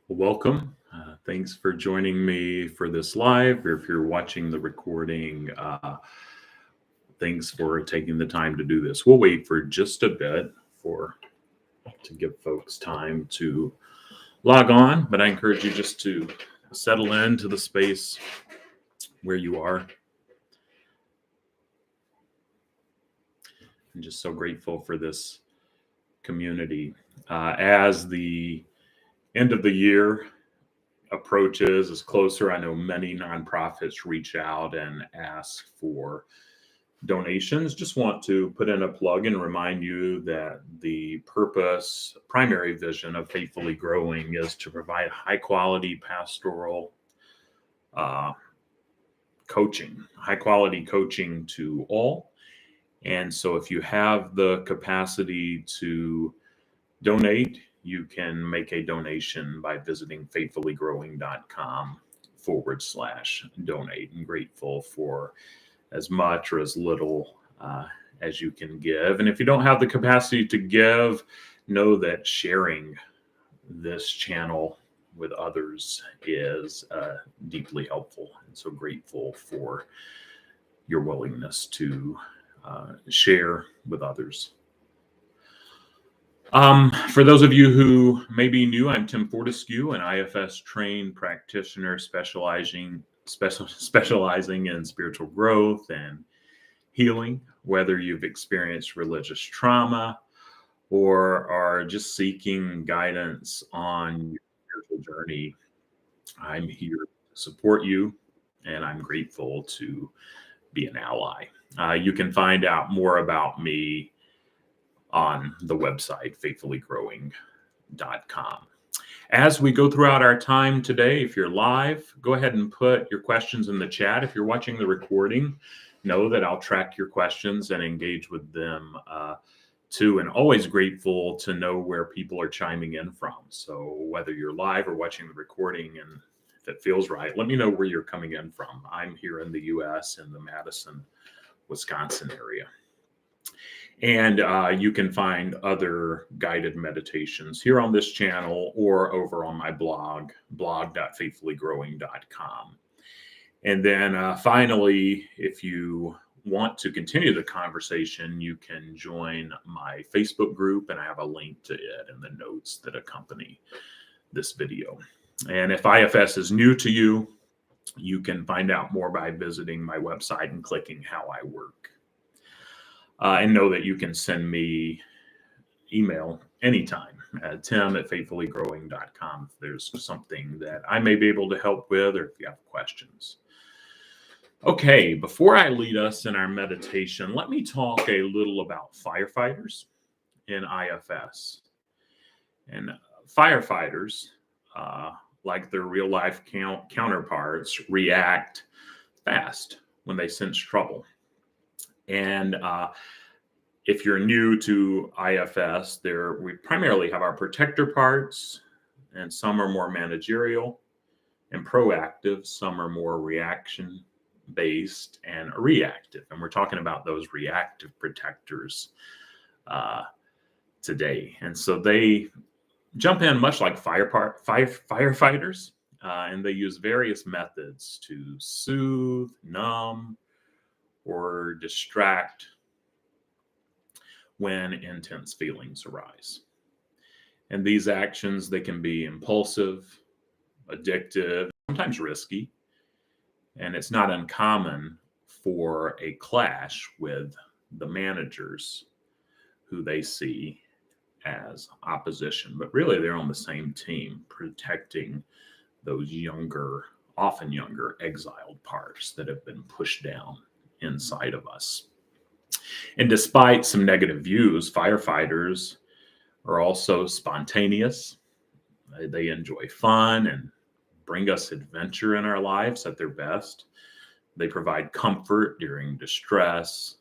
Welcome. Thanks for joining me for this live, or if you're watching the recording, thanks for taking the time to do this. We'll wait for just a bit for to give folks time to log on, but I encourage you just to settle into the space where you are. I'm just so grateful for this community. As the end of the year approaches is closer, I know many nonprofits reach out and ask for donations. Just want to put in a plug and remind you that the purpose, primary vision of Faithfully Growing is to provide high quality pastoral uh, high quality coaching to all. And so if you have the capacity to donate, you can make a donation by visiting faithfullygrowing.com/donate. I'm grateful for as much or as little as you can give. And if you don't have the capacity to give, know that sharing this channel with others is deeply helpful. And so grateful for your willingness to share with others. For those of you who may be new, I'm Tim Fortescue, an IFS trained practitioner specializing in spiritual growth and healing. Whether you've experienced religious trauma or are just seeking guidance on your spiritual journey, I'm here to support you, and I'm grateful to be an ally. You can find out more about me on the website, faithfullygrowing.com. As we go throughout our time today, if you're live, go ahead and put your questions in the chat. If you're watching the recording, know that I'll track your questions and engage with them too. And always grateful to know where people are chiming in from. So whether you're live or watching the recording, and if it feels right, let me know where you're coming in from. I'm here in the US in the Madison, Wisconsin area. And you can find other guided meditations here on this channel or over on my blog, blog.faithfullygrowing.com. And then finally, if you want to continue the conversation, you can join my Facebook group, and I have a link to it in the notes that accompany this video. And if IFS is new to you, you can find out more by visiting my website and clicking How I Work. And know that you can send me email anytime at tim@faithfullygrowing.com if there's something that I may be able to help with, or if you have questions. Okay, before I lead us in our meditation, let me talk a little about firefighters in IFS. And firefighters, like their real life counterparts, react fast when they sense trouble. And if you're new to IFS, we primarily have our protector parts, and some are more managerial and proactive. Some are more reaction-based and reactive. And we're talking about those reactive protectors today. And so they jump in much like firefighters, and they use various methods to soothe, numb, or distract when intense feelings arise. And these actions, they can be impulsive, addictive, sometimes risky. And it's not uncommon for a clash with the managers who they see as opposition, but really they're on the same team, protecting those often younger exiled parts that have been pushed down inside of us. And despite some negative views, firefighters are also spontaneous. They enjoy fun and bring us adventure in our lives at their best. They provide comfort during distress,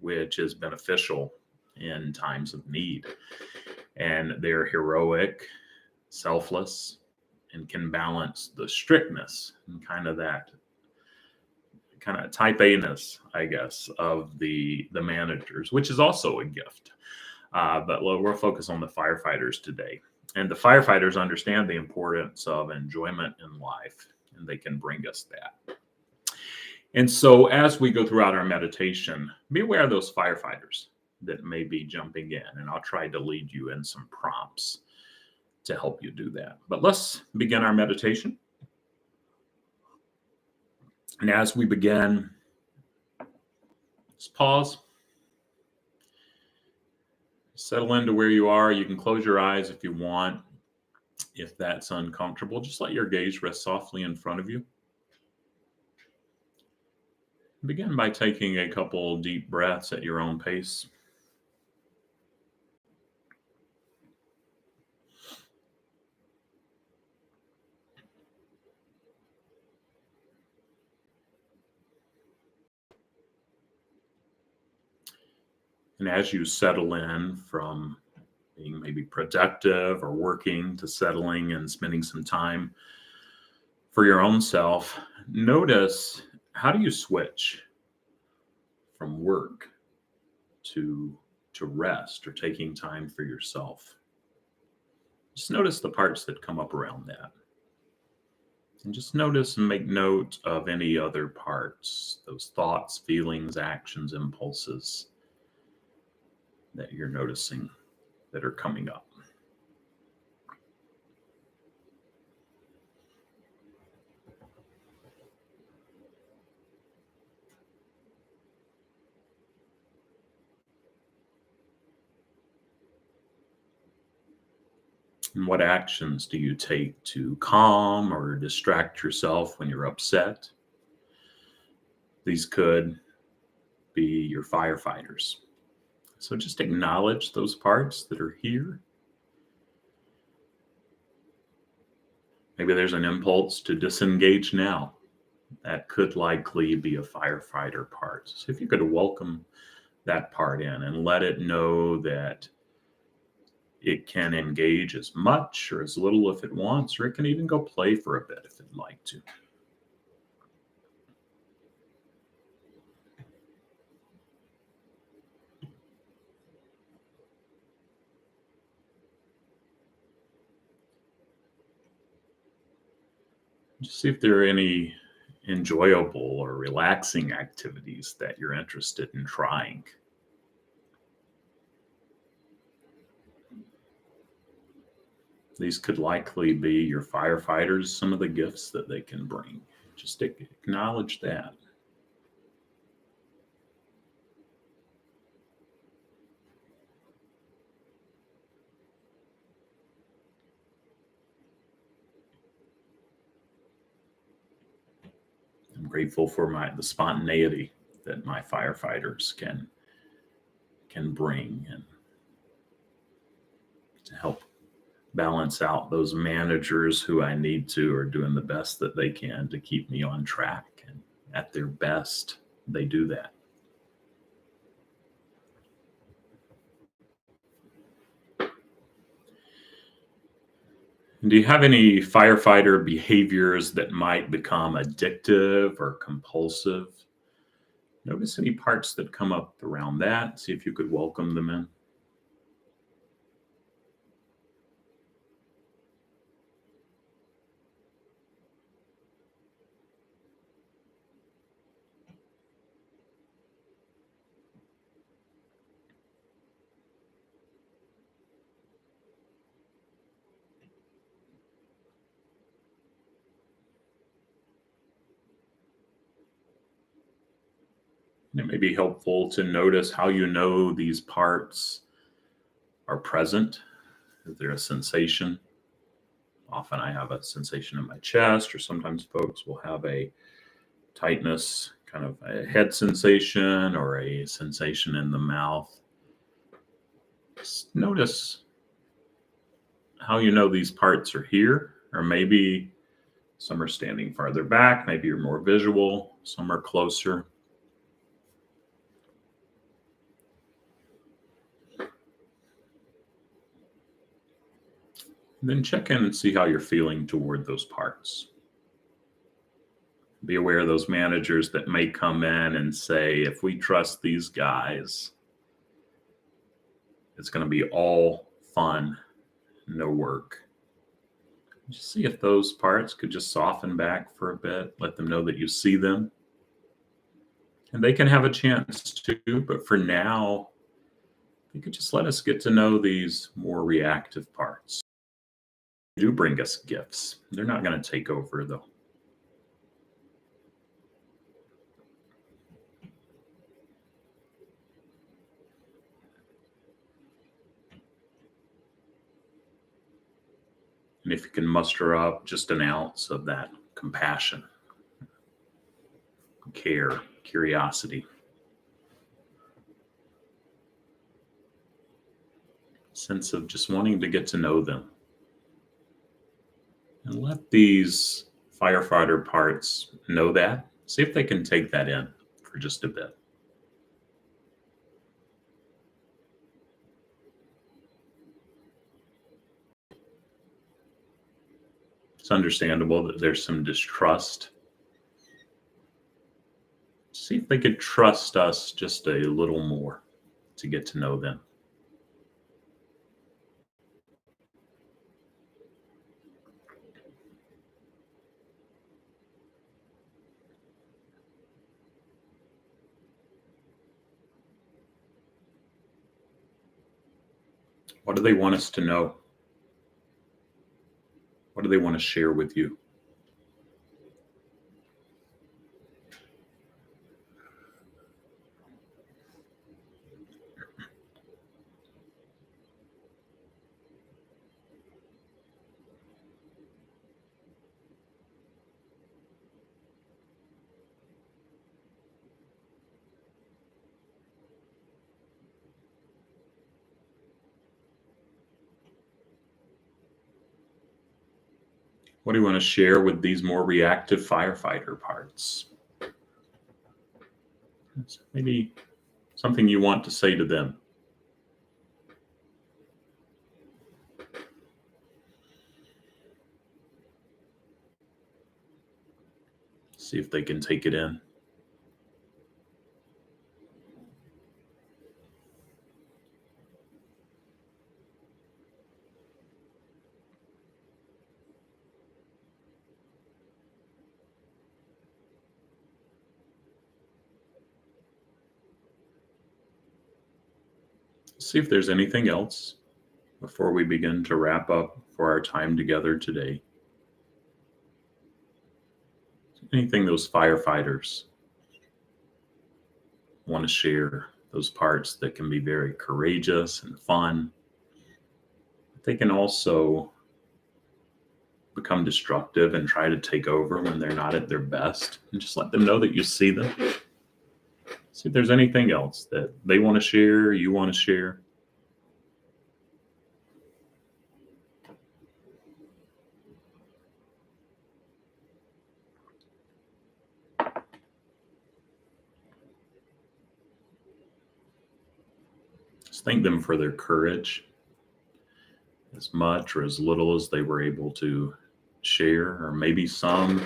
which is beneficial in times of need. And they're heroic, selfless, and can balance the strictness and kind of type A-ness, I guess, of the managers, which is also a gift. But we'll focus on the firefighters today. And the firefighters understand the importance of enjoyment in life, and they can bring us that. And so, as we go throughout our meditation, be aware of those firefighters that may be jumping in, and I'll try to lead you in some prompts to help you do that. But let's begin our meditation. And as we begin, just pause. Settle into where you are. You can close your eyes if you want. If that's uncomfortable, just let your gaze rest softly in front of you. Begin by taking a couple deep breaths at your own pace. And as you settle in from being maybe productive or working to settling and spending some time for your own self, notice, how do you switch from work to rest or taking time for yourself? Just notice the parts that come up around that. And just notice and make note of any other parts, those thoughts, feelings, actions, impulses that you're noticing that are coming up. And what actions do you take to calm or distract yourself when you're upset? These could be your firefighters. So just acknowledge those parts that are here. Maybe there's an impulse to disengage now. That could likely be a firefighter part. So if you could welcome that part in and let it know that it can engage as much or as little if it wants, or it can even go play for a bit if it'd like to. Just see if there are any enjoyable or relaxing activities that you're interested in trying. These could likely be your firefighters, some of the gifts that they can bring. Just acknowledge that. I'm grateful for the spontaneity that my firefighters can bring, and to help balance out those managers who I need to are doing the best that they can to keep me on track. And at their best, they do that. And do you have any firefighter behaviors that might become addictive or compulsive? Notice any parts that come up around that. See if you could welcome them in. And it may be helpful to notice how you know these parts are present. Is there a sensation? Often I have a sensation in my chest, or sometimes folks will have a tightness, kind of a head sensation or a sensation in the mouth. Just notice how you know these parts are here, or maybe some are standing farther back, maybe you're more visual, some are closer. And then check in and see how you're feeling toward those parts. Be aware of those managers that may come in and say, if we trust these guys, it's going to be all fun no work. Just see if those parts could just soften back for a bit. Let them know that you see them. And they can have a chance too, but for now, you could just let us get to know these more reactive parts. They do bring us gifts. They're not going to take over, though. And if you can muster up just an ounce of that compassion, care, curiosity, sense of just wanting to get to know them, and let these firefighter parts know that. See if they can take that in for just a bit. It's understandable that there's some distrust. See if they could trust us just a little more to get to know them. What do they want us to know? What do they want to share with you? What do you want to share with these more reactive firefighter parts? Maybe something you want to say to them. See if they can take it in. See if there's anything else before we begin to wrap up for our time together today. Anything those firefighters want to share, those parts that can be very courageous and fun. They can also become destructive and try to take over when they're not at their best. And just let them know that you see them. See if there's anything else that they want to share, you want to share. Just thank them for their courage, as much or as little as they were able to share, or maybe some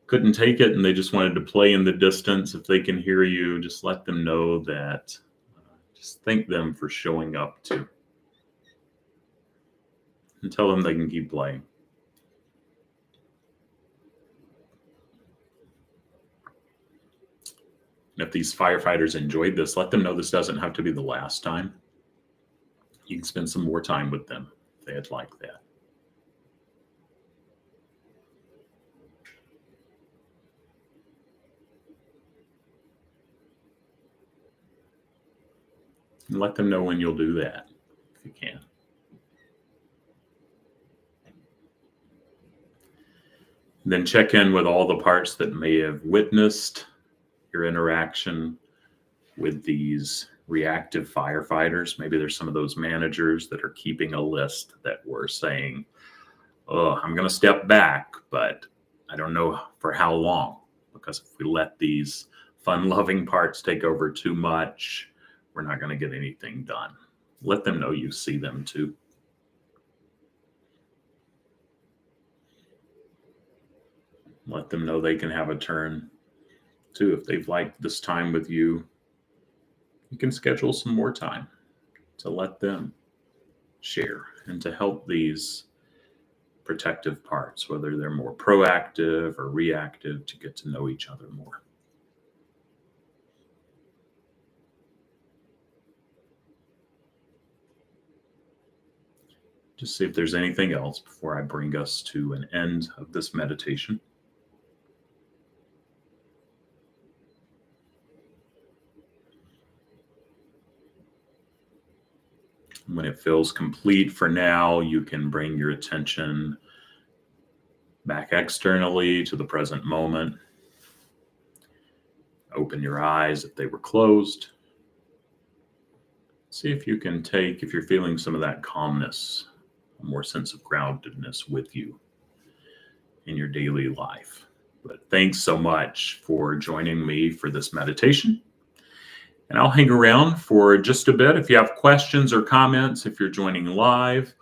couldn't take it and they just wanted to play in the distance. If they can hear you, just let them know that. Just thank them for showing up too, and tell them they can keep playing. And if these firefighters enjoyed this, let them know this doesn't have to be the last time. You can spend some more time with them if they'd like that. And let them know when you'll do that, if you can. And then check in with all the parts that may have witnessed your interaction with these reactive firefighters. Maybe there's some of those managers that are keeping a list that were saying, oh, I'm going to step back, but I don't know for how long, because if we let these fun-loving parts take over too much, we're not going to get anything done. Let them know you see them too. Let them know they can have a turn too. If they've liked this time with you, you can schedule some more time to let them share and to help these protective parts, whether they're more proactive or reactive, to get to know each other more. Just see if there's anything else before I bring us to an end of this meditation. When it feels complete for now, you can bring your attention back externally to the present moment. Open your eyes if they were closed. See if you can take, if you're feeling some of that calmness, a more sense of groundedness with you in your daily life. But thanks so much for joining me for this meditation. And I'll hang around for just a bit. If you have questions or comments, if you're joining live,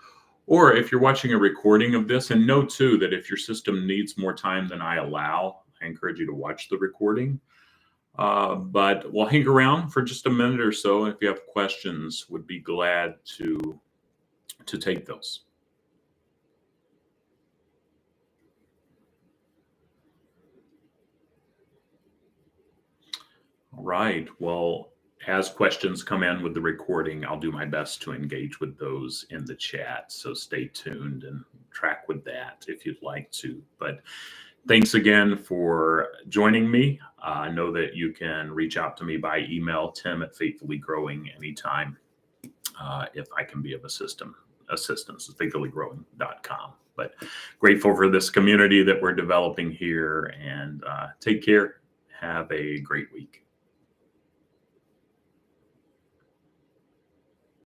or if you're watching a recording of this, and know too that if your system needs more time than I allow, I encourage you to watch the recording. But we'll hang around for just a minute or so. If you have questions, would be glad to take those. All right. Well, as questions come in with the recording, I'll do my best to engage with those in the chat. So stay tuned and track with that if you'd like to. But thanks again for joining me. I know that you can reach out to me by email, tim@faithfullygrowing, anytime if I can be of assistance at faithfullygrowing.com. But grateful for this community that we're developing here, and take care. Have a great week.